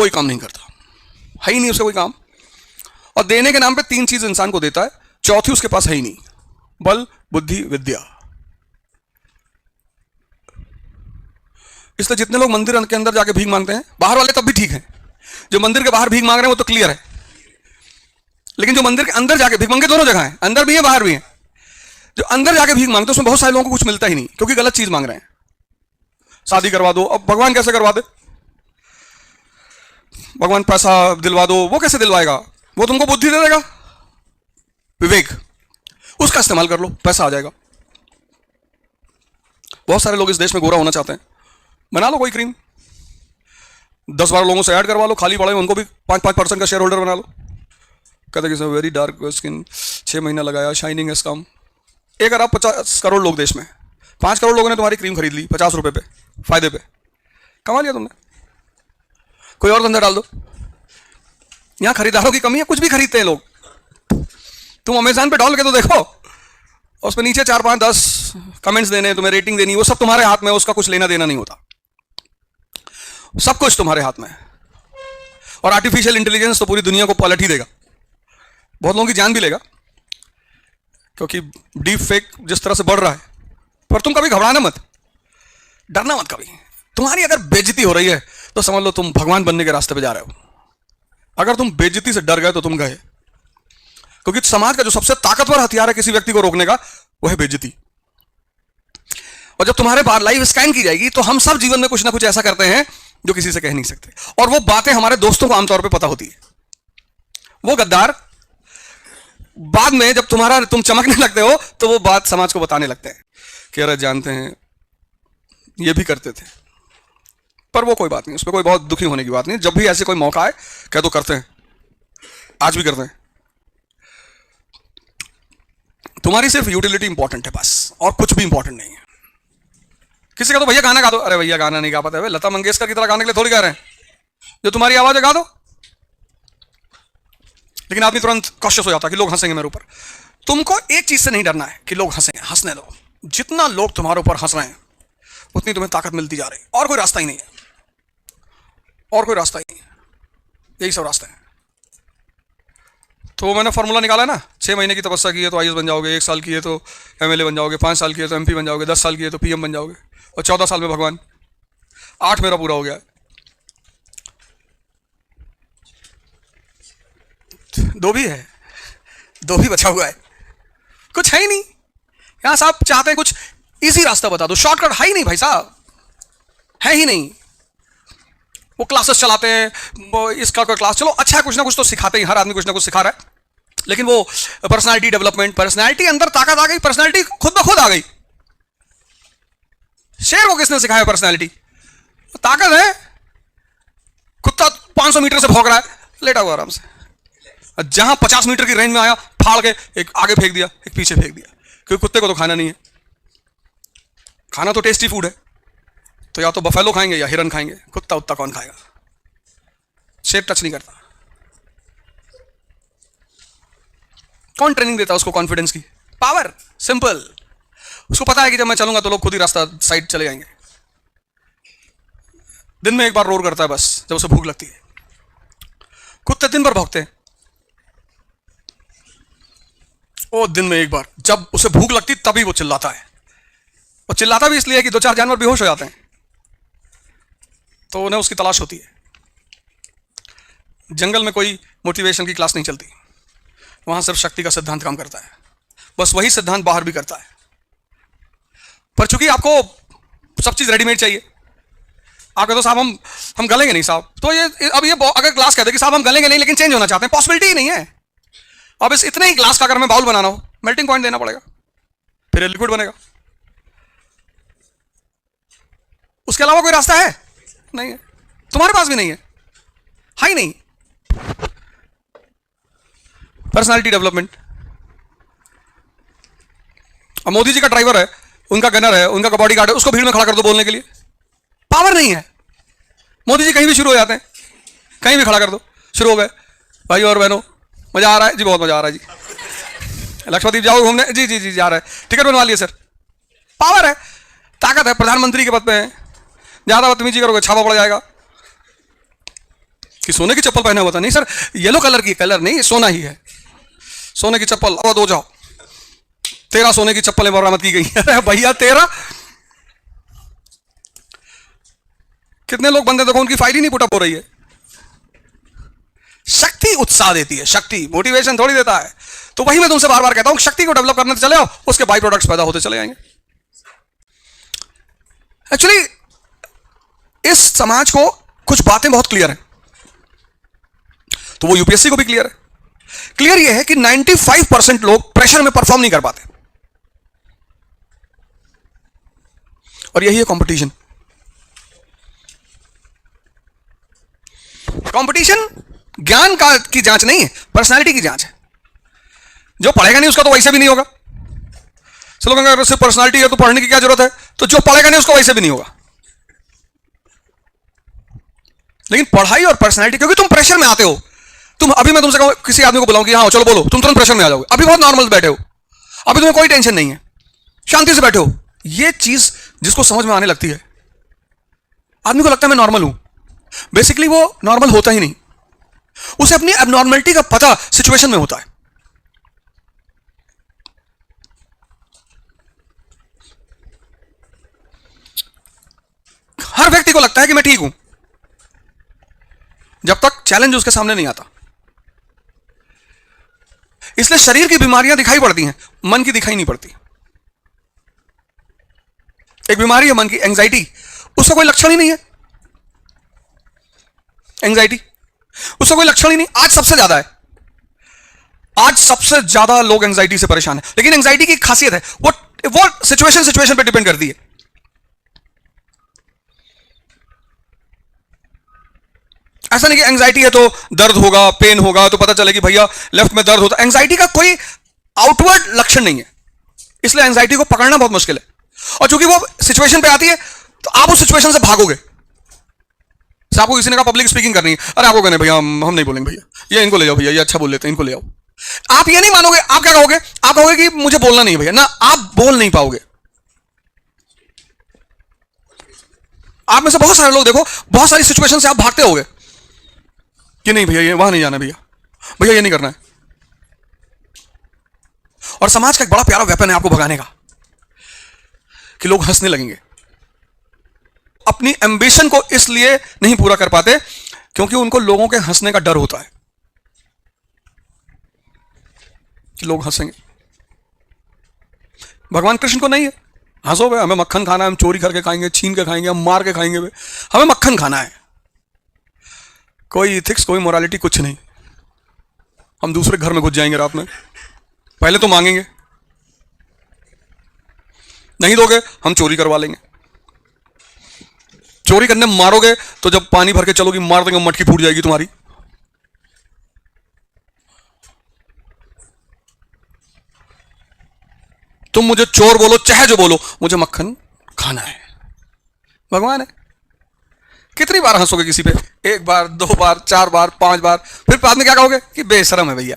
कोई काम नहीं करता, है ही नहीं उसका कोई काम। और देने के नाम पे 3 चीज इंसान को देता है, चौथी उसके पास है ही नहीं, बल बुद्धि विद्या। इसलिए जितने लोग मंदिर के अंदर जाके भीख मांगते हैं, बाहर वाले तब भी ठीक है, जो मंदिर के बाहर भीख मांग रहे हैं वो तो क्लियर है, लेकिन जो मंदिर के अंदर जाके भीख मांगे, दोनों जगह है, अंदर भी है बाहर भी है, जो अंदर जाके भीख मांगते हैं उसमें बहुत सारे लोगों को कुछ मिलता ही नहीं, क्योंकि गलत चीज मांग रहे हैं। शादी करवा दो, अब भगवान कैसे करवा दे? भगवान पैसा दिलवा दो, वो कैसे दिलवाएगा? वो तुमको बुद्धि दे देगा, विवेक, उसका इस्तेमाल कर लो, पैसा आ जाएगा। बहुत सारे लोग इस देश में गोरा होना चाहते हैं, बना लो कोई क्रीम, 10-12 लोगों से ऐड करवा लो, खाली पड़े उनको भी 5% का शेयर होल्डर बना लो। कहते कि वेरी डार्क स्किन, 6 महीना लगाया, शाइनिंग है काम। 1 अरब 50 करोड़ लोग देश में, 5 करोड़ लोगों ने तुम्हारी क्रीम खरीद ली 50 रुपए पे, फायदे पे, कमा लिया तुमने। कोई और धंधा डाल दो, यहां खरीदारों की कमी है, कुछ भी खरीदते हैं लोग। तुम अमेज़न पे डाल के तो देखो, उस पर नीचे 4, 5, 10 कमेंट्स देने, तुम्हें रेटिंग देनी, वो सब तुम्हारे हाथ में, उसका कुछ लेना देना नहीं होता, सब कुछ तुम्हारे हाथ में है। और आर्टिफिशियल इंटेलिजेंस तो पूरी दुनिया को पलट ही देगा, बहुत लोगों की जान भी लेगा, क्योंकि डीप फेक जिस तरह से बढ़ रहा है। पर तुम कभी घबराना मत, डरना मत कभी। तुम्हारी अगर बेइज्जती हो रही है तो समझ लो तुम भगवान बनने के रास्ते पे जा रहे हो। अगर तुम बेइज्जती से डर गए तो तुम गए, क्योंकि समाज का जो सबसे ताकतवर हथियार है किसी व्यक्ति को रोकने का, वो है बेइज्जती। और जब तुम्हारे बाहर लाइव स्कैन की जाएगी तो हम सब जीवन में कुछ ना कुछ ऐसा करते हैं जो किसी से कह नहीं सकते, और वो बातें हमारे दोस्तों को आमतौर पर पता होती है। वो गद्दार बाद में जब तुम चमकने लगते हो तो वो बात समाज को बताने लगते हैं कि अरे जानते हैं ये भी करते थे। पर वो कोई बात नहीं, उसमें कोई बहुत दुखी होने की बात नहीं। जब भी ऐसे कोई मौका आए कह दो करते हैं, आज भी करते हैं। तुम्हारी सिर्फ यूटिलिटी इंपॉर्टेंट है बस, और कुछ भी इंपॉर्टेंट नहीं है। किसी का तो भैया गाना गा दो, अरे भैया गाना नहीं गा पाते, लता मंगेशकर की तरह गाने के लिए थोड़ी गा रहे हैं, जो तुम्हारी आवाज है गा दो। लेकिन आदमी तुरंत कॉशियस हो जाता है कि लोग हंसेंगे मेरे ऊपर। तुमको एक चीज से नहीं डरना है कि लोग हंसेंगे, हंसने दो। जितना लोग तुम्हारे ऊपर हंस रहे हैं उतनी तुम्हें ताकत मिलती जा रही है, और कोई रास्ता ही नहीं है, और कोई रास्ता ही नहीं है, यही सब रास्ते हैं। तो मैंने फॉर्मूला निकाला है ना, 6 महीने की तपस्या की है तो आईएएस बन जाओगे, 1 साल की है तो एमएलए बन जाओगे, 5 साल की है तो एमपी बन जाओगे, 10 साल की है तो पीएम बन जाओगे, और 14 साल में भगवान। 8 मेरा पूरा हो गया है, 2 भी है, 2 भी बचा हुआ है। कुछ है ही नहीं यहां साहब, चाहते हैं कुछ इजी रास्ता बता दो, शॉर्टकट है ही नहीं भाई साहब, है ही नहीं। वो क्लासेस चलाते हैं, वो इसका कोई क्लास, चलो अच्छा है, कुछ ना कुछ तो सिखाते हैं, हर आदमी कुछ ना कुछ सिखा रहा है। लेकिन वो पर्सनालिटी डेवलपमेंट, पर्सनालिटी अंदर ताकत आ गई, पर्सनालिटी खुद ब खुद आ गई। शेर को किसने सिखाया पर्सनालिटी? ताकत है, कुत्ता 500 मीटर से भौंक रहा है, लेटा हुआ आराम से। जहां 50 मीटर की रेंज में आया, फाड़ के एक आगे फेंक दिया, एक पीछे फेंक दिया, क्योंकि कुत्ते को तो खाना नहीं है। खाना तो टेस्टी फूड है, तो या तो बफेलो खाएंगे या हिरन खाएंगे, कुत्ता उत्ता कौन खाएगा? शेप टच नहीं करता। कौन ट्रेनिंग देता है उसको कॉन्फिडेंस की? Power, simple. उसको पता है कि जब मैं चलूंगा तो लोग खुद ही रास्ता साइड चले जाएंगे। दिन में एक बार रोर करता है बस, जब उसे भूख लगती है। कुत्ते दिन भर भौंकते हैं, वो दिन में एक बार जब उसे भूख लगती तभी वो चिल्लाता है। और चिल्लाता भी इसलिए कि 2-4 जानवर बेहोश हो जाते हैं, तो उन्हें उसकी तलाश होती है। जंगल में कोई मोटिवेशन की क्लास नहीं चलती, वहां सिर्फ शक्ति का सिद्धांत काम करता है। बस वही सिद्धांत बाहर भी करता है। पर चूंकि आपको सब चीज रेडीमेड चाहिए, आप कहते हो साहब हम गलेंगे नहीं साहब, तो ये अगर ग्लास कहते कि साहब हम गलेंगे नहीं लेकिन चेंज होना चाहते हैं, पॉसिबिलिटी ही नहीं है। अब इस इतने ही ग्लास का अगर मैं बाउल बनाना हो, मेल्टिंग पॉइंट देना पड़ेगा, फिर लिक्विड बनेगा। उसके अलावा कोई रास्ता है नहीं है, तुम्हारे पास भी नहीं है ही नहीं। Personality development. अब मोदी जी का ड्राइवर है, उनका गनर है, उनका बॉडीगार्ड है, उसको भीड़ में खड़ा कर दो बोलने के लिए, पावर नहीं है। मोदी जी कहीं भी शुरू हो जाते हैं, कहीं भी खड़ा कर दो, शुरू हो गए। भाई और बहनों, मजा आ रहा है जी, बहुत मजा आ रहा है जी, लक्षद्वीप जाओ घूमने, जी जी जी जा रहा है, टिकट बनवा लिए सर। पावर है, ताकत है, प्रधानमंत्री के पद पे है। ज्यादा बदतमीजी करोगे छापा पड़ जाएगा। कि सोने की चप्पल पहना हुआ था। नहीं सर, येलो कलर की, कलर नहीं, सोना ही है। सोने की चप्पल, अब हो जाओ, 13 सोने की चप्पलें बरामद की गई। अरे भैया 13, कितने लोग बंदे देखो उनकी फाइल ही नहीं पुटअप हो रही है। शक्ति उत्साह देती है, शक्ति मोटिवेशन थोड़ी देता है। तो वही मैं तुमसे बार बार कहता हूं, शक्ति को डेवलप करने चले आओ, उसके बाई प्रोडक्ट्स पैदा होते चले जाएंगे। एक्चुअली इस समाज को कुछ बातें बहुत क्लियर है, तो वो यूपीएससी को भी क्लियर है। क्लियर ये है कि 95% लोग प्रेशर में परफॉर्म नहीं कर पाते, और यही है कंपटीशन। कंपटीशन ज्ञान का की जांच नहीं है, पर्सनालिटी की जांच है। जो पढ़ेगा नहीं उसका तो वैसे भी नहीं होगा। चलो अगर सिर्फ पर्सनालिटी है तो पढ़ने की क्या जरूरत है, तो जो पढ़ेगा नहीं उसका वैसे भी नहीं होगा। लेकिन पढ़ाई और पर्सनालिटी, क्योंकि तुम प्रेशर में आते हो। तुम अभी मैं तुमसे कहूं, किसी आदमी को बुलाऊं कि हाँ चलो बोलो, तुम तुरंत प्रेशर में आ जाओगे। अभी बहुत नॉर्मल बैठे हो, अभी तुम्हें कोई टेंशन नहीं है, शांति से बैठे हो। ये चीज जिसको समझ में आने लगती है, आदमी को लगता है मैं नॉर्मल हूं। बेसिकली वो नॉर्मल होता ही नहीं, उसे अपनी एबनॉर्मलिटी का पता सिचुएशन में होता है। हर व्यक्ति को लगता है कि मैं ठीक हूं, जब तक चैलेंज उसके सामने नहीं आता। इसलिए शरीर की बीमारियां दिखाई पड़ती हैं, मन की दिखाई नहीं पड़ती। एक बीमारी है मन की, एंजाइटी, उसका कोई लक्षण ही नहीं है। एंजाइटी, उसका कोई लक्षण ही नहीं। आज सबसे ज्यादा है, आज सबसे ज्यादा लोग एंजाइटी से परेशान है। लेकिन एंजाइटी की खासियत है, वो सिचुएशन पे डिपेंड करती है। ऐसा नहीं कि एंजाइटी है तो दर्द होगा, पेन होगा, तो पता चले कि भैया लेफ्ट में दर्द होता। एंजाइटी का कोई आउटवर्ड लक्षण नहीं है, इसलिए एंजाइटी को पकड़ना बहुत मुश्किल है। और चूंकि वो सिचुएशन पे आती है, तो आप उस सिचुएशन से भागोगे। आपको किसी ने कहा पब्लिक स्पीकिंग करनी है, अरे आपको कहने भैया हम नहीं बोलेंगे, भैया ये इनको ले जाओ, भैया ये अच्छा बोल लेते हैं, इनको ले आओ। आप ये नहीं मानोगे, आप क्या कहोगे? आप कहोगे कि मुझे बोलना नहीं भैया ना, आप बोल नहीं पाओगे। आप में से बहुत सारे लोग देखो, बहुत सारी सिचुएशन से आप भागते होगे कि नहीं भैया ये वहां नहीं जाना, भैया भैया ये नहीं करना है। और समाज का एक बड़ा प्यारा वेपन है आपको भगाने का, कि लोग हंसने लगेंगे। अपनी एम्बिशन को इसलिए नहीं पूरा कर पाते क्योंकि उनको लोगों के हंसने का डर होता है कि लोग हंसेंगे। भगवान कृष्ण को नहीं है, हंसो भाई, हमें मक्खन खाना है, हम चोरी करके खाएंगे, छीन के खाएंगे, हम मार के खाएंगे, हमें मक्खन खाना है। कोई इथिक्स, कोई मोरालिटी, कुछ नहीं। हम दूसरे घर में घुस जाएंगे रात में, पहले तो मांगेंगे, नहीं दोगे हम चोरी करवा लेंगे। चोरी करने मारोगे तो जब पानी भर के चलोगी, मार देंगे, मटकी फूट जाएगी तुम्हारी। तुम मुझे चोर बोलो चाहे जो बोलो, मुझे मक्खन खाना है। भगवान है। कितनी बार हंसोगे किसी पे? 1 बार, 2 बार, 4 बार, 5 बार, फिर बाद में क्या कहोगे कि बेशरम है भैया।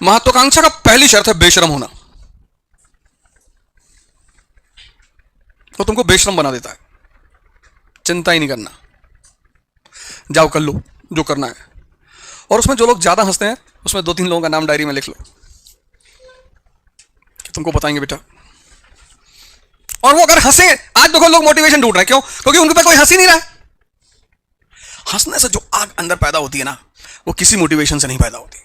महत्वाकांक्षा का पहली शर्त है बेशरम होना, तो तुमको बेशरम बना देता है। चिंता ही नहीं करना, जाओ कर लो जो करना है। और उसमें जो लोग ज्यादा हंसते हैं, उसमें 2-3 लोगों का नाम डायरी में लिख लो कि तुमको बताएंगे बेटा। और वो अगर हंसे, आज देखो लोग मोटिवेशन ढूंढ रहे हैं, क्यों? क्योंकि उनके पे कोई हंस ही नहीं रहा है। हंसने से जो आग अंदर पैदा होती है ना, वो किसी मोटिवेशन से नहीं पैदा होती।